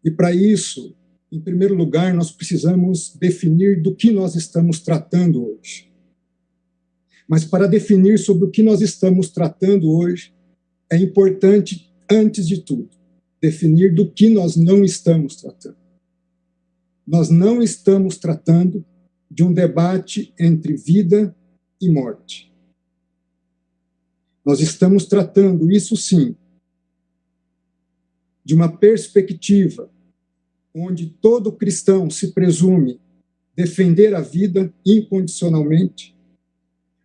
E para isso, em primeiro lugar, nós precisamos definir do que nós estamos tratando hoje. Mas para definir sobre o que nós estamos tratando hoje, é importante, antes de tudo, definir do que nós não estamos tratando. Nós não estamos tratando de um debate entre vida e morte. Nós estamos tratando, isso sim, de uma perspectiva onde todo cristão se presume defender a vida incondicionalmente,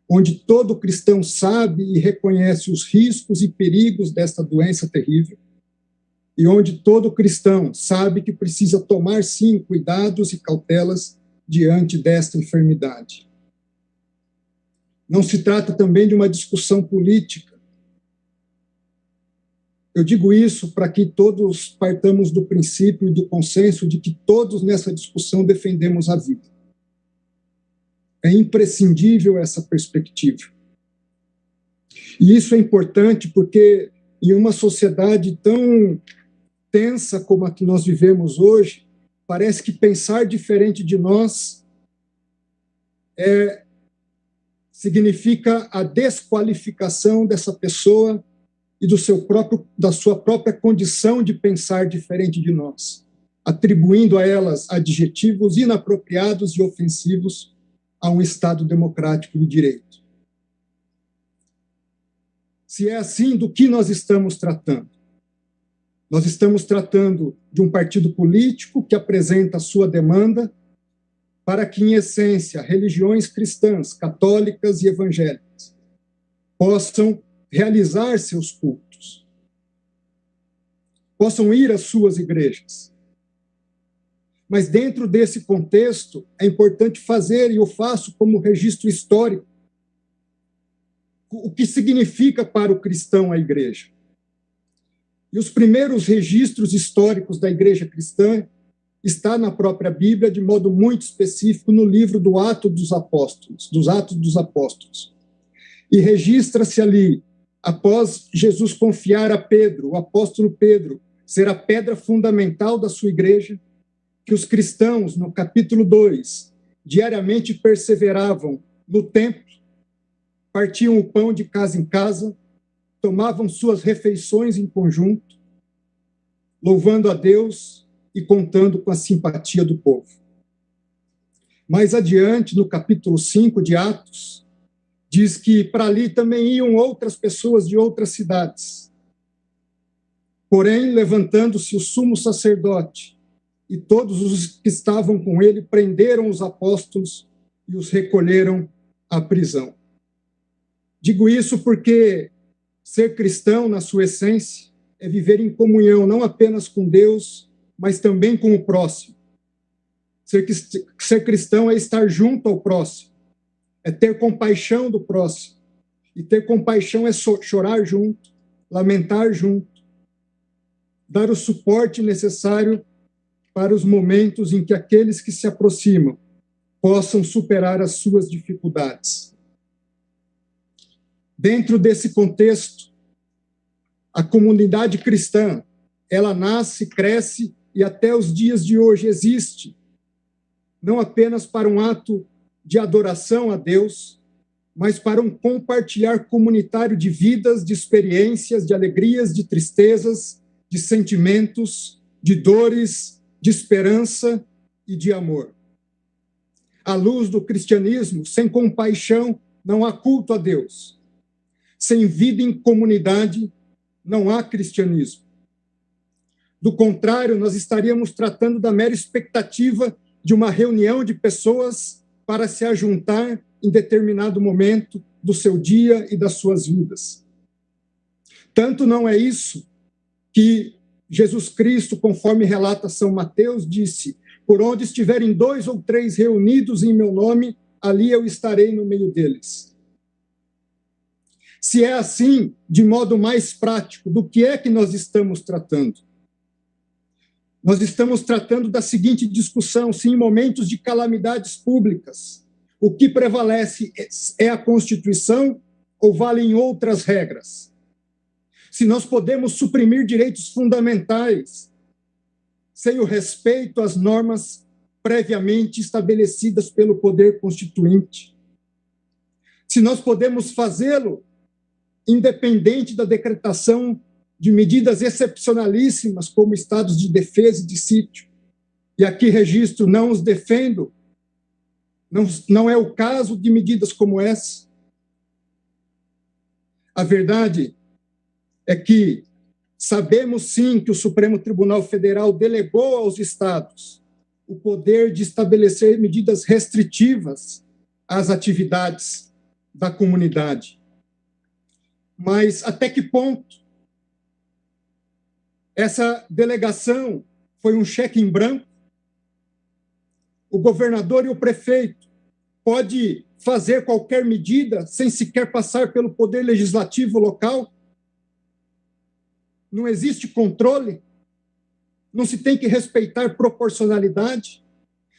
onde todo cristão sabe e reconhece os riscos e perigos desta doença terrível, e onde todo cristão sabe que precisa tomar, sim, cuidados e cautelas diante desta enfermidade. Não se trata também de uma discussão política. Eu digo isso para que todos partamos do princípio e do consenso de que todos nessa discussão defendemos a vida. É imprescindível essa perspectiva. E isso é importante porque, em uma sociedade tão tensa como a que nós vivemos hoje, parece que pensar diferente de nós significa a desqualificação dessa pessoa e da sua própria condição de pensar diferente de nós, atribuindo a elas adjetivos inapropriados e ofensivos a um Estado democrático de direito. Se é assim, do que nós estamos tratando? Nós estamos tratando de um partido político que apresenta a sua demanda para que, em essência, religiões cristãs, católicas e evangélicas possam realizar seus cultos, possam ir às suas igrejas. Mas dentro desse contexto, é importante fazer, e eu faço como registro histórico, o que significa para o cristão a igreja. E os primeiros registros históricos da igreja cristã está na própria Bíblia, de modo muito específico, no livro dos Atos dos Apóstolos. E registra-se ali, após Jesus confiar a Pedro, o apóstolo Pedro, ser a pedra fundamental da sua igreja, que os cristãos, no capítulo 2, diariamente perseveravam no templo, partiam o pão de casa em casa, tomavam suas refeições em conjunto, louvando a Deus e contando com a simpatia do povo. Mais adiante, no capítulo 5 de Atos, diz que para ali também iam outras pessoas de outras cidades. Porém, levantando-se o sumo sacerdote e todos os que estavam com ele, prenderam os apóstolos e os recolheram à prisão. Digo isso porque ser cristão, na sua essência, é viver em comunhão, não apenas com Deus, mas também com o próximo. Ser cristão é estar junto ao próximo, é ter compaixão do próximo. E ter compaixão é chorar junto, lamentar junto, dar o suporte necessário para os momentos em que aqueles que se aproximam possam superar as suas dificuldades. Dentro desse contexto, a comunidade cristã, ela nasce, cresce e até os dias de hoje existe, não apenas para um ato de adoração a Deus, mas para um compartilhar comunitário de vidas, de experiências, de alegrias, de tristezas, de sentimentos, de dores, de esperança e de amor. À luz do cristianismo, sem compaixão, não há culto a Deus. Sem vida em comunidade, não há cristianismo. Do contrário, nós estaríamos tratando da mera expectativa de uma reunião de pessoas para se ajuntar em determinado momento do seu dia e das suas vidas. Tanto não é isso que Jesus Cristo, conforme relata São Mateus, disse: por onde estiverem 2 ou 3 reunidos em meu nome, ali eu estarei no meio deles. Se é assim, de modo mais prático, do que é que nós estamos tratando? Nós estamos tratando da seguinte discussão: se em momentos de calamidades públicas, o que prevalece é a Constituição ou valem outras regras? Se nós podemos suprimir direitos fundamentais, sem o respeito às normas previamente estabelecidas pelo poder constituinte. Se nós podemos fazê-lo, independente da decretação de medidas excepcionalíssimas, como estados de defesa e de sítio, e aqui registro, não os defendo, não é o caso de medidas como essa. A verdade é que sabemos, sim, que o Supremo Tribunal Federal delegou aos estados o poder de estabelecer medidas restritivas às atividades da comunidade. Mas até que ponto essa delegação foi um cheque em branco? O governador e o prefeito pode fazer qualquer medida sem sequer passar pelo poder legislativo local? Não existe controle? Não se tem que respeitar proporcionalidade?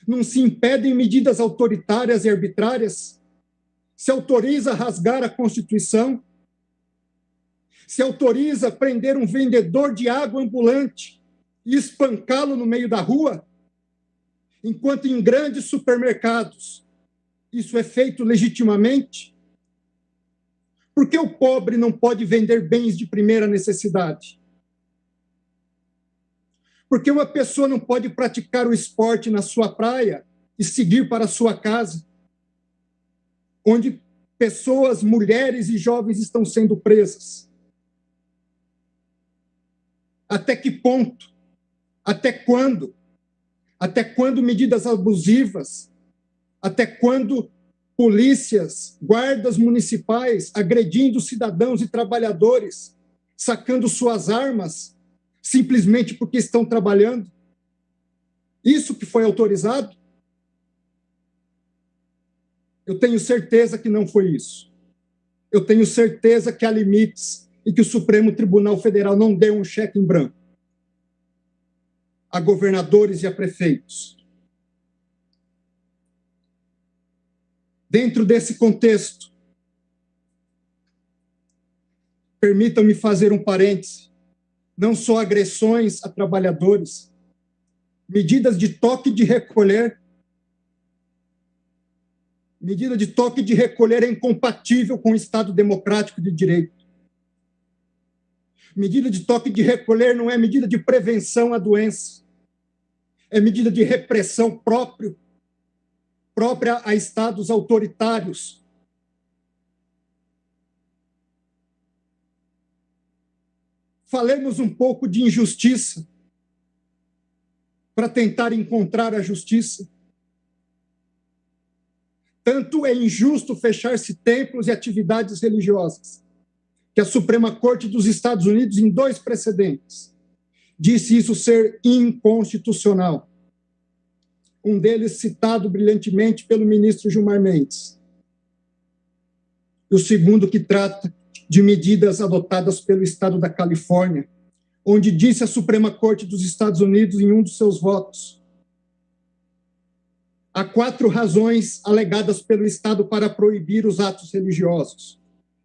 Não se impedem medidas autoritárias e arbitrárias? Se autoriza a rasgar a Constituição? Se autoriza a prender um vendedor de água ambulante e espancá-lo no meio da rua? Enquanto em grandes supermercados isso é feito legitimamente? Por que o pobre não pode vender bens de primeira necessidade? Por que uma pessoa não pode praticar o esporte na sua praia e seguir para a sua casa, onde pessoas, mulheres e jovens estão sendo presas? Até que ponto? Até quando? Até quando medidas abusivas? Até quando polícias, guardas municipais agredindo cidadãos e trabalhadores, sacando suas armas, simplesmente porque estão trabalhando? Isso que foi autorizado? Eu tenho certeza que não foi isso. Eu tenho certeza que há limites e que o Supremo Tribunal Federal não deu um cheque em branco a governadores e a prefeitos. Dentro desse contexto, permitam-me fazer um parêntese, não só agressões a trabalhadores, medidas de toque de recolher. Medida de toque de recolher é incompatível com o Estado democrático de direito. Medida de toque de recolher não é medida de prevenção à doença, é medida de repressão própria a estados autoritários. Falemos um pouco de injustiça para tentar encontrar a justiça. Tanto é injusto fechar-se templos e atividades religiosas, que a Suprema Corte dos Estados Unidos, em 2 precedentes, disse isso ser inconstitucional. Um deles citado brilhantemente pelo ministro Gilmar Mendes. E o segundo que trata de medidas adotadas pelo Estado da Califórnia, onde disse a Suprema Corte dos Estados Unidos, em um dos seus votos, há 4 razões alegadas pelo Estado para proibir os atos religiosos.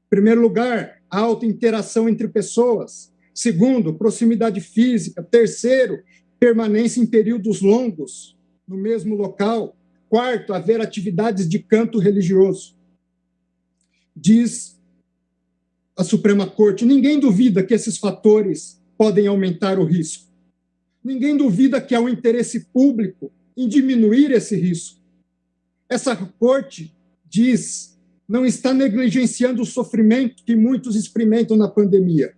Em primeiro lugar, a alta interação entre pessoas. Segundo, proximidade física. Terceiro, permanência em períodos longos no mesmo local. Quarto, haver atividades de canto religioso. Diz a Suprema Corte, ninguém duvida que esses fatores podem aumentar o risco. Ninguém duvida que há um interesse público em diminuir esse risco. Essa corte diz, não está negligenciando o sofrimento que muitos experimentam na pandemia.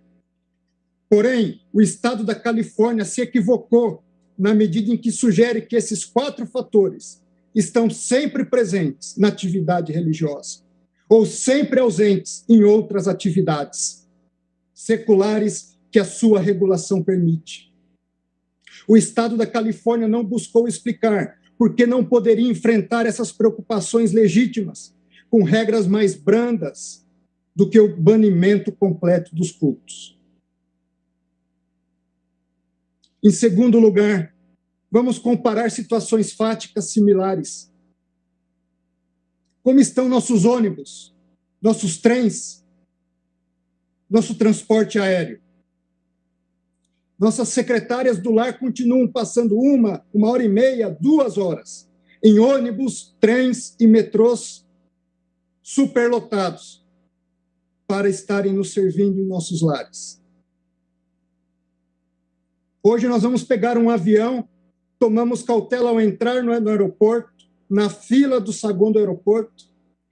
Porém, o Estado da Califórnia se equivocou na medida em que sugere que esses 4 fatores estão sempre presentes na atividade religiosa ou sempre ausentes em outras atividades seculares que a sua regulação permite. O Estado da Califórnia não buscou explicar por que não poderia enfrentar essas preocupações legítimas com regras mais brandas do que o banimento completo dos cultos. Em segundo lugar, vamos comparar situações fáticas similares. Como estão nossos ônibus, nossos trens, nosso transporte aéreo? Nossas secretárias do lar continuam passando 1 hora e meia, 2 horas, em ônibus, trens e metrôs superlotados, para estarem nos servindo em nossos lares. Hoje nós vamos pegar um avião, tomamos cautela ao entrar no aeroporto, na fila do saguão do aeroporto,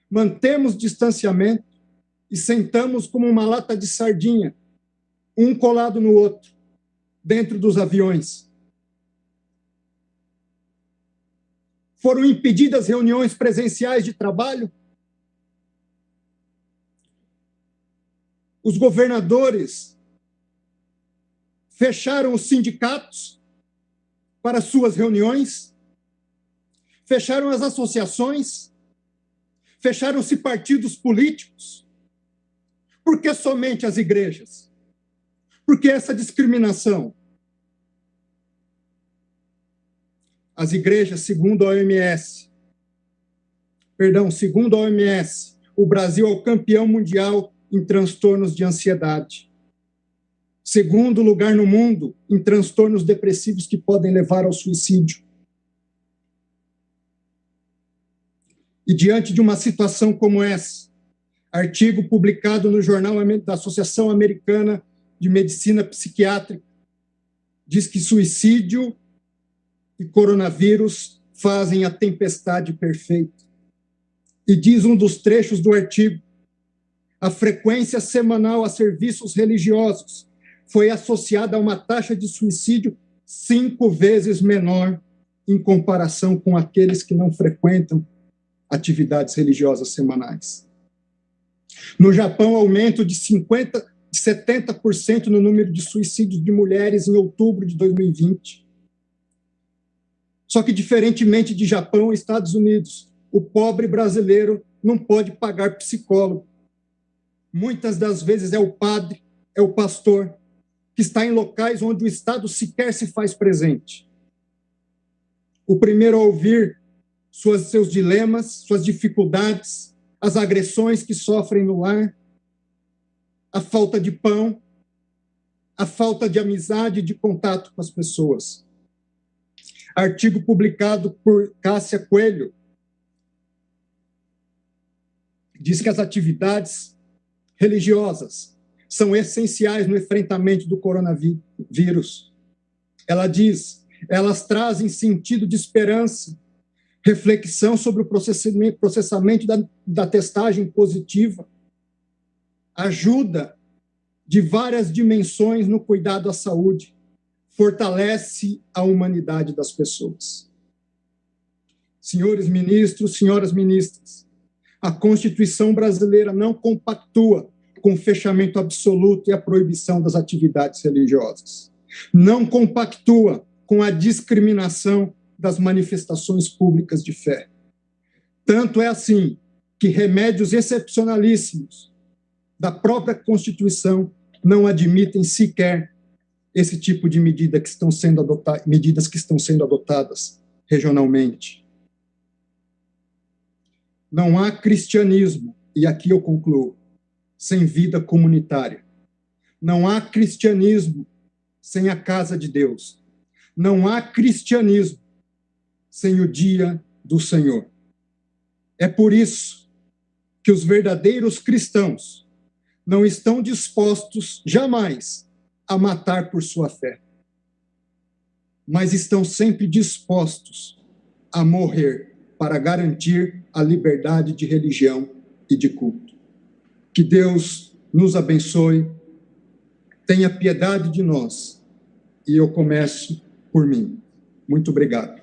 mantemos distanciamento e sentamos como uma lata de sardinha, um colado no outro, dentro dos aviões. Foram impedidas reuniões presenciais de trabalho. Os governadores fecharam os sindicatos para suas reuniões, fecharam as associações, fecharam-se partidos políticos. Por que somente as igrejas? Por que essa discriminação? As igrejas, segundo a OMS, o Brasil é o campeão mundial em transtornos de ansiedade. Segundo lugar no mundo em transtornos depressivos que podem levar ao suicídio. E diante de uma situação como essa, artigo publicado no Jornal da Associação Americana de Medicina Psiquiátrica diz que suicídio e coronavírus fazem a tempestade perfeita. E diz um dos trechos do artigo: a frequência semanal a serviços religiosos foi associada a uma taxa de suicídio 5 vezes menor em comparação com aqueles que não frequentam atividades religiosas semanais. No Japão, aumento de 70% no número de suicídios de mulheres em outubro de 2020. Só que, diferentemente de Japão e Estados Unidos, o pobre brasileiro não pode pagar psicólogo. Muitas das vezes é o padre, é o pastor, que está em locais onde o Estado sequer se faz presente. O primeiro a ouvir seus dilemas, suas dificuldades, as agressões que sofrem no lar, a falta de pão, a falta de amizade e de contato com as pessoas. Artigo publicado por Cássia Coelho diz que as atividades religiosas são essenciais no enfrentamento do coronavírus. Ela diz, elas trazem sentido de esperança, reflexão sobre o processamento da testagem positiva, ajuda de várias dimensões no cuidado à saúde, fortalece a humanidade das pessoas. Senhores ministros, senhoras ministras, a Constituição brasileira não compactua com o fechamento absoluto e a proibição das atividades religiosas. Não compactua com a discriminação das manifestações públicas de fé. Tanto é assim que remédios excepcionalíssimos da própria Constituição não admitem sequer esse tipo de medidas que estão sendo adotadas regionalmente. Não há cristianismo, e aqui eu concluo, sem vida comunitária. Não há cristianismo sem a casa de Deus. Não há cristianismo sem o dia do Senhor. É por isso que os verdadeiros cristãos não estão dispostos jamais a matar por sua fé, mas estão sempre dispostos a morrer para garantir a liberdade de religião e de culto. Que Deus nos abençoe, tenha piedade de nós, e eu começo por mim. Muito obrigado.